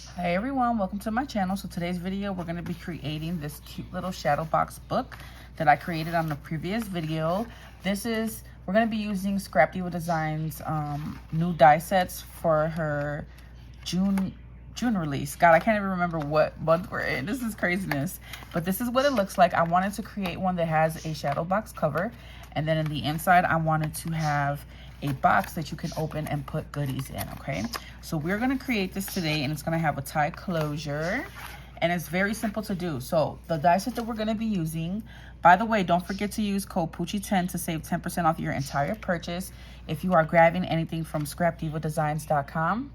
Hi everyone, welcome to my channel. So today's video, we're going to be creating this cute little shadow box book that I created on the previous video. We're going to be using Scrap Diva Designs new die sets for her June release. God, I can't even remember what month we're in. This is craziness. But this is what it looks like. I wanted to create one that has a shadow box cover. And then in the inside, I wanted to have a box that you can open and put goodies in, okay? So we're gonna create this today, and it's gonna have a tie closure, and it's very simple to do. So the die set that we're gonna be using, by the way, don't forget to use code Poochie10 to save 10% off your entire purchase if you are grabbing anything from scrapdivadesigns.com.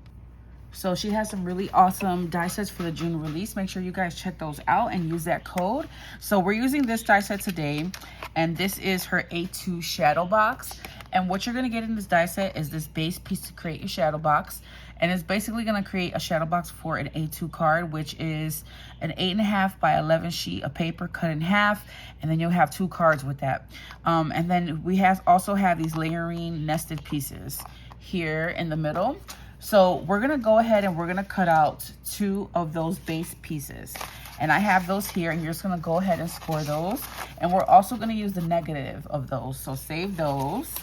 So she has some really awesome die sets for the June release. Make sure you guys check those out and use that code. So we're using this die set today, and this is her A2 shadow box. And what you're gonna get in this die set is this base piece to create your shadow box. And it's basically gonna create a shadow box for an A2 card, which is an 8.5 by 11 sheet of paper cut in half. And then you'll have 2 cards with that. And then we also have these layering nested pieces here in the middle. So we're gonna go ahead and we're gonna cut out 2 of those base pieces. And I have those here, and you're just gonna go ahead and score those. And we're also gonna use the negative of those, so save those.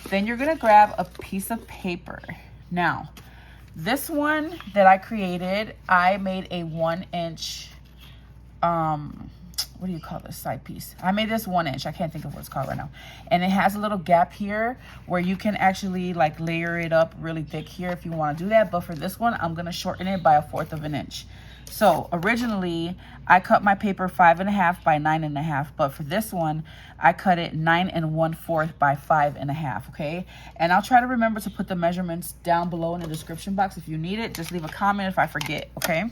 Then you're gonna grab a piece of paper. Now, this one that I created, I made a 1-inch, what do you call this side piece? I made this 1 inch. I can't think of what it's called right now. And it has a little gap here where you can actually like layer it up really thick here if you want to do that. But for this one, I'm going to shorten it by 1/4 of an inch. So originally I cut my paper 5.5 by 9.5, but for this one, I cut it 9 1/4 by 5.5, okay? And I'll try to remember to put the measurements down below in the description box. If you need it, just leave a comment if I forget, okay?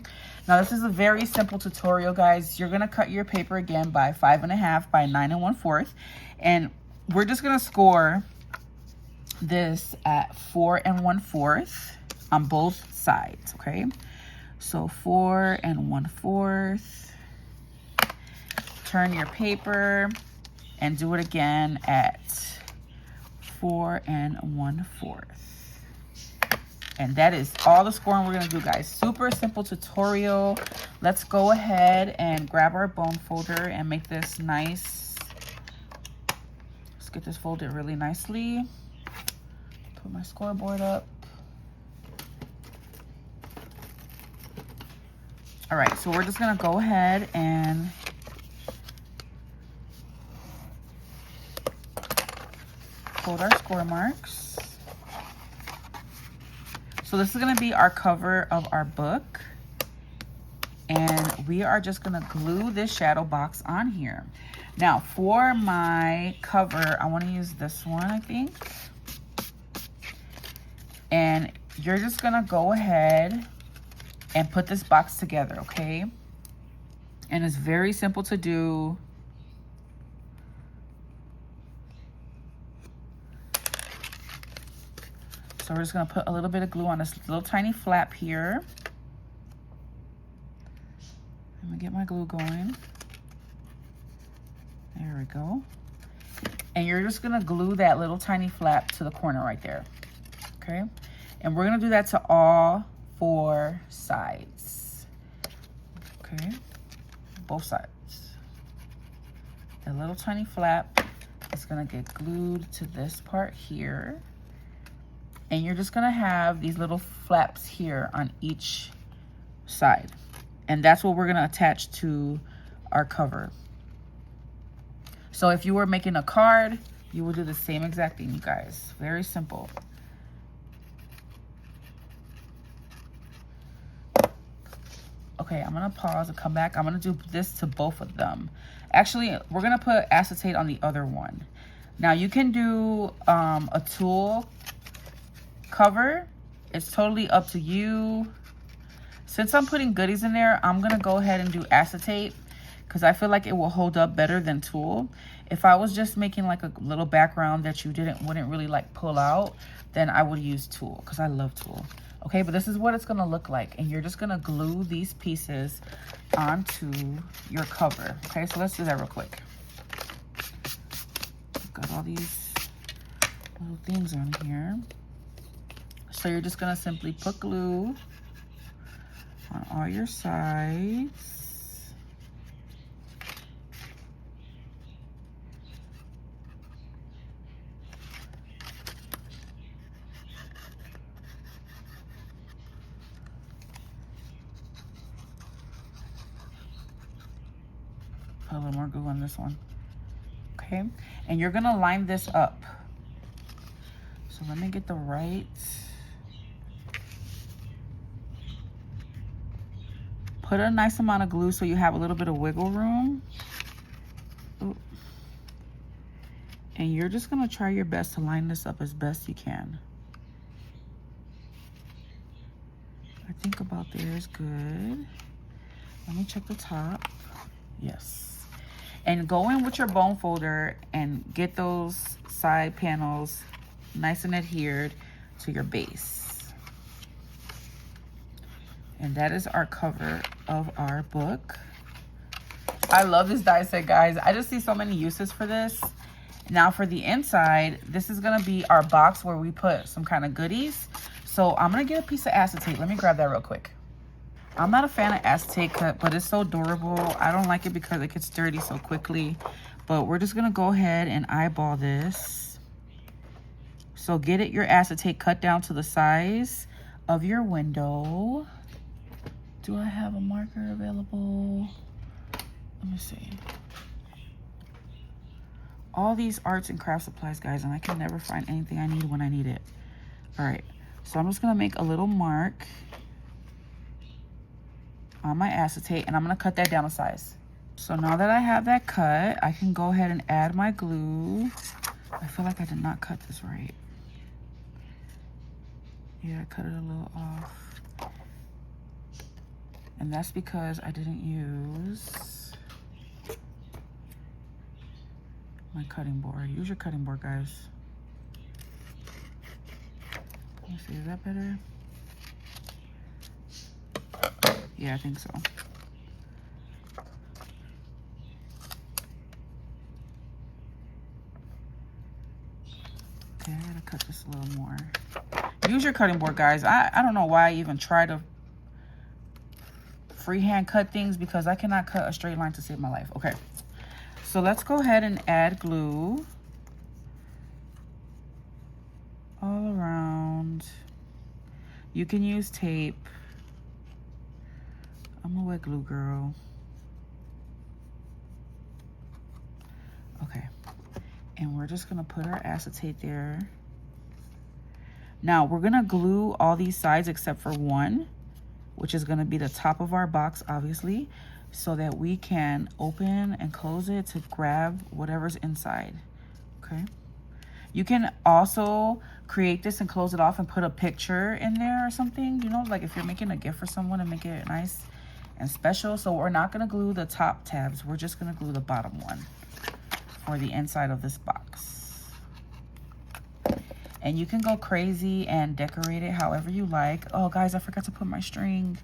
Now this is a very simple tutorial, guys. You're gonna cut your paper again by 5.5 by 9 1/4, and we're just gonna score this at 4 1/4 on both sides, okay? So 4 1/4. Turn your paper and do it again at 4 1/4. And that is all the scoring we're gonna do, guys. Super simple tutorial. Let's go ahead and grab our bone folder and make this nice. Let's get this folded really nicely. Put my scoreboard up. All right, so we're just gonna go ahead and fold our score marks. So this is gonna be our cover of our book. And we are just gonna glue this shadow box on here. Now for my cover, I wanna use this one, I think. And you're just gonna go ahead and put this box together, okay? And it's very simple to do. So we're just gonna put a little bit of glue on this little tiny flap here. I'm gonna get my glue going. There we go. And you're just gonna glue that little tiny flap to the corner right there, okay? And we're gonna do that to all 4 sides, okay? Both sides. The little tiny flap is gonna get glued to this part here. And you're just gonna have these little flaps here on each side. And that's what we're gonna attach to our cover. So if you were making a card, you would do the same exact thing, you guys. Very simple. Okay, I'm gonna pause and come back. I'm gonna do this to both of them. Actually, we're gonna put acetate on the other one. Now you can do a tulle cover. It's totally up to you. Since I'm putting goodies in there, I'm gonna go ahead and do acetate because I feel like it will hold up better than tulle. If I was just making like a little background that you wouldn't really like pull out, then I would use tulle because I love tulle. Okay, but this is what it's gonna look like, and you're just gonna glue these pieces onto your cover. Okay, so let's do that real quick. I've got all these little things on here. So you're just gonna simply put glue on all your sides. Put a little more glue on this one. Okay, and you're gonna line this up. So let me get the right. Put a nice amount of glue so you have a little bit of wiggle room. Ooh. And you're just gonna try your best to line this up as best you can. I think about there is good. Let me check the top. Yes. And go in with your bone folder and get those side panels nice and adhered to your base. And that is our cover of our book. I love this die set, guys. I just see so many uses for this. Now for the inside, this is gonna be our box where we put some kind of goodies. So I'm gonna get a piece of acetate. Let me grab that real quick. I'm not a fan of acetate cut, but it's so durable. I don't like it because it gets dirty so quickly. But we're just gonna go ahead and eyeball this. So get it, your acetate cut down to the size of your window. Do I have a marker available? Let me see. All these arts and craft supplies, guys, and I can never find anything I need when I need it. All right, so I'm just gonna make a little mark on my acetate, and I'm gonna cut that down a size. So now that I have that cut, I can go ahead and add my glue. I feel like I did not cut this right. Yeah, I cut it a little off. And that's because I didn't use my cutting board. Use your cutting board, guys. Let me see, is that better? Yeah, I think so. Okay, I gotta cut this a little more. Use your cutting board, guys. I don't know why I even try to freehand cut things because I cannot cut a straight line to save my life. Okay, so let's go ahead and add glue all around. You can use tape. I'm a wet glue girl. Okay, and we're just gonna put our acetate there. Now we're gonna glue all these sides except for one, which is gonna be the top of our box, obviously, so that we can open and close it to grab whatever's inside, okay? You can also create this and close it off and put a picture in there or something, you know, like if you're making a gift for someone and make it nice and special. So we're not gonna glue the top tabs, we're just gonna glue the bottom one for the inside of this box. And you can go crazy and decorate it however you like. Oh, guys, I forgot to put my string.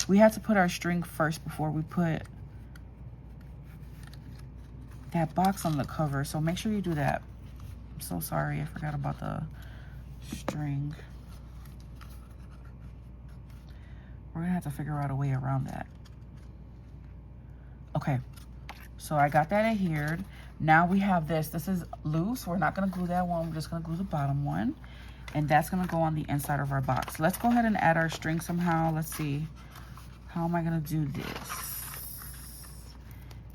We have to put our string first before we put that box on the cover. So make sure you do that. I'm so sorry, I forgot about the string. We're gonna have to figure out a way around that. Okay, so I got that adhered. Now we have this. This is loose. We're not gonna glue that one. We're just gonna glue the bottom one. And that's gonna go on the inside of our box. Let's go ahead and add our string somehow. Let's see. How am I gonna do this?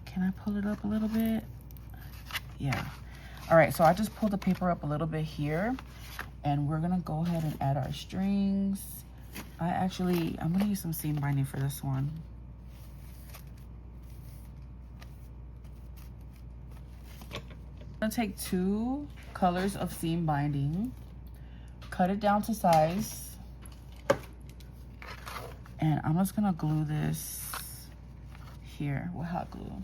Can I pull it up a little bit? Yeah. All right, so I just pulled the paper up a little bit here. And we're gonna go ahead and add our strings. I'm gonna use some seam binding for this one. I'm gonna take 2 colors of seam binding, cut it down to size, and I'm just gonna glue this here with hot glue.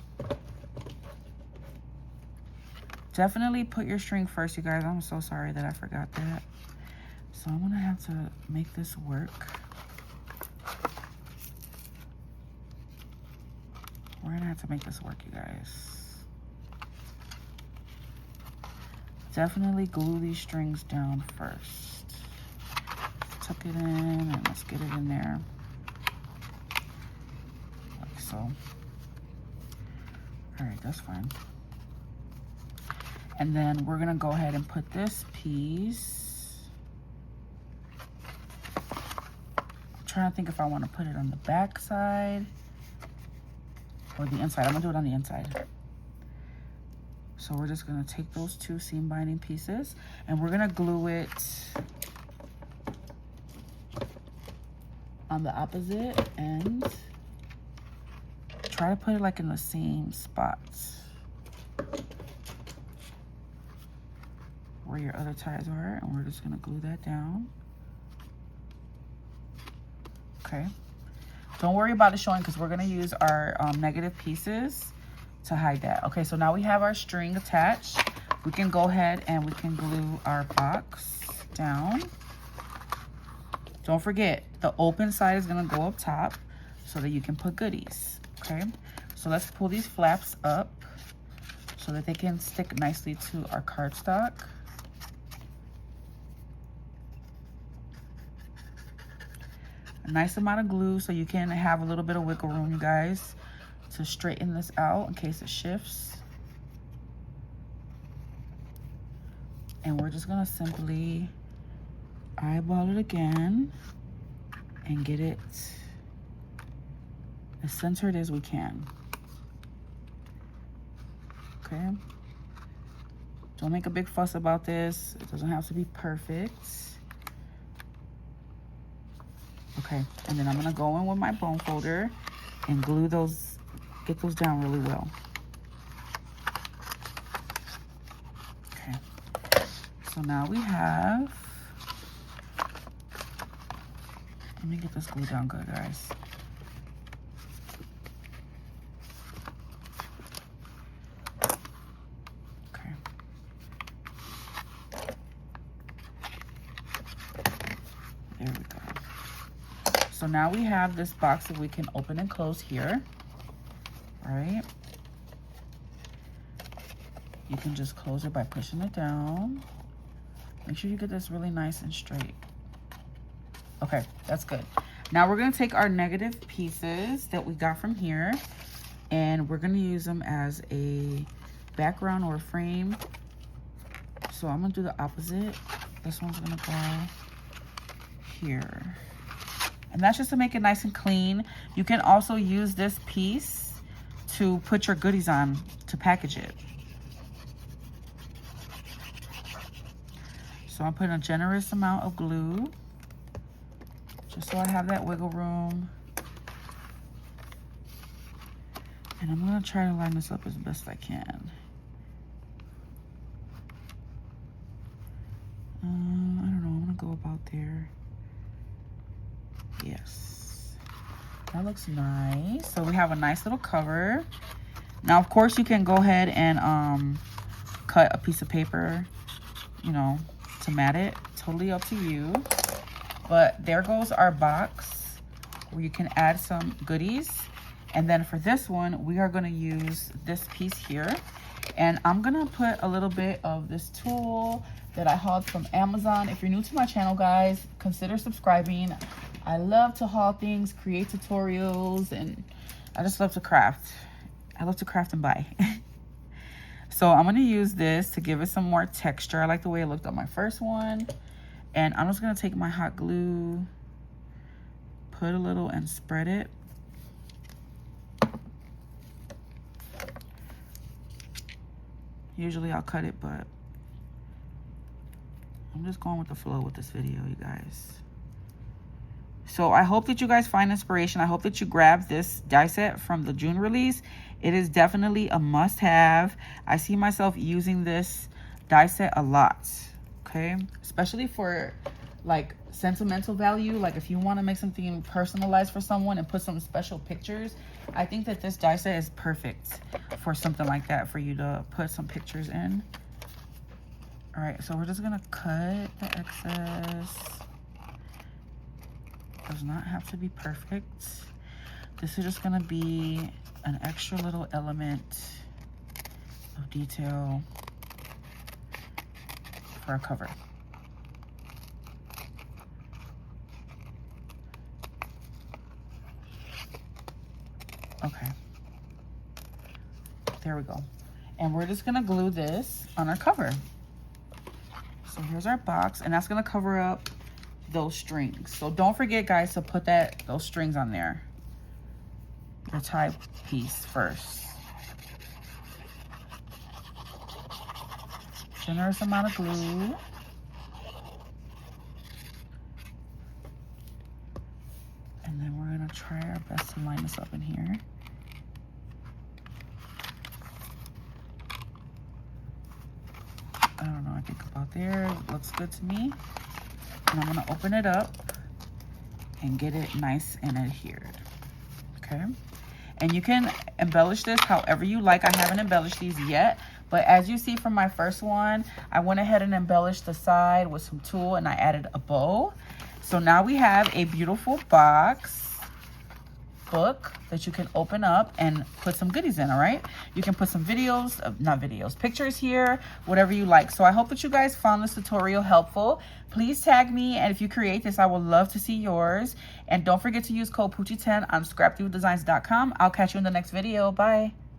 Definitely put your string first, you guys. I'm so sorry that I forgot that. So I'm gonna have to make this work. We're gonna have to make this work, you guys. Definitely glue these strings down first. Tuck it in and let's get it in there. so. All right, that's fine. And then we're gonna go ahead and put this piece. I'm trying to think if I want to put it on the back side or the inside. I'm gonna do it on the inside. So we're just gonna take those two seam binding pieces and we're gonna glue it on the opposite end. Try to put it like in the same spots where your other ties are, and we're just gonna glue that down. Okay. Don't worry about it showing because we're gonna use our negative pieces to hide that. Okay, so now we have our string attached. We can go ahead and we can glue our box down. Don't forget, the open side is gonna go up top so that you can put goodies, okay? So let's pull these flaps up so that they can stick nicely to our cardstock. A nice amount of glue so you can have a little bit of wiggle room, you guys, to straighten this out in case it shifts. And we're just gonna simply eyeball it again and get it as centered as we can. Okay. Don't make a big fuss about this. It doesn't have to be perfect. Okay, and then I'm gonna go in with my bone folder and glue those, get those down really well. Okay, so now we have, let me get this glue down good, guys. Okay. There we go. So now we have this box that we can open and close here, right? You can just close it by pushing it down. Make sure you get this really nice and straight. Okay, that's good. Now we're gonna take our negative pieces that we got from here and we're gonna use them as a background or frame. So I'm gonna do the opposite. This one's gonna go here. And that's just to make it nice and clean. You can also use this piece to put your goodies on, to package it. So I'm putting a generous amount of glue, just so I have that wiggle room. And I'm gonna try to line this up as best I can. I don't know, I'm gonna go about there. Yes, that looks nice. So we have a nice little cover. Now, of course, you can go ahead and cut a piece of paper, you know, to mat it. Totally up to you. But there goes our box where you can add some goodies. And then for this one, we are going to use this piece here. And I'm going to put a little bit of this tool that I hauled from Amazon. If you're new to my channel, guys, consider subscribing. I love to haul things, create tutorials, and I just love to craft. I love to craft and buy. So I'm going to use this to give it some more texture. I like the way it looked on my first one. And I'm just going to take my hot glue, put a little and spread it. Usually I'll cut it, but I'm just going with the flow with this video, you guys. So I hope that you guys find inspiration. I hope that you grab this die set from the June release. It is definitely a must-have. I see myself using this die set a lot, okay? Especially for like sentimental value. Like if you want to make something personalized for someone and put some special pictures, I think that this die set is perfect for something like that, for you to put some pictures in. All right, so we're just gonna cut the excess. Does not have to be perfect. This is just gonna be an extra little element of detail for a cover. Okay. There we go. And we're just gonna glue this on our cover. So here's our box, and that's gonna cover up those strings. So don't forget, guys, to put those strings on there. The tie piece first. Generous amount of glue. And then we're gonna try our best to line this up in here. I don't know, I think about there. It looks good to me. And I'm gonna open it up and get it nice and adhered. Okay. And you can embellish this however you like. I haven't embellished these yet, but as you see from my first one, I went ahead and embellished the side with some tulle and I added a bow. So now we have a beautiful book that you can open up and put some goodies in, all right? You can put some videos, not videos, pictures here, whatever you like. So I hope that you guys found this tutorial helpful. Please tag me, and if you create this, I would love to see yours. And don't forget to use code Poochie10 on scrapdiewooddesigns.com. I'll catch you in the next video. Bye.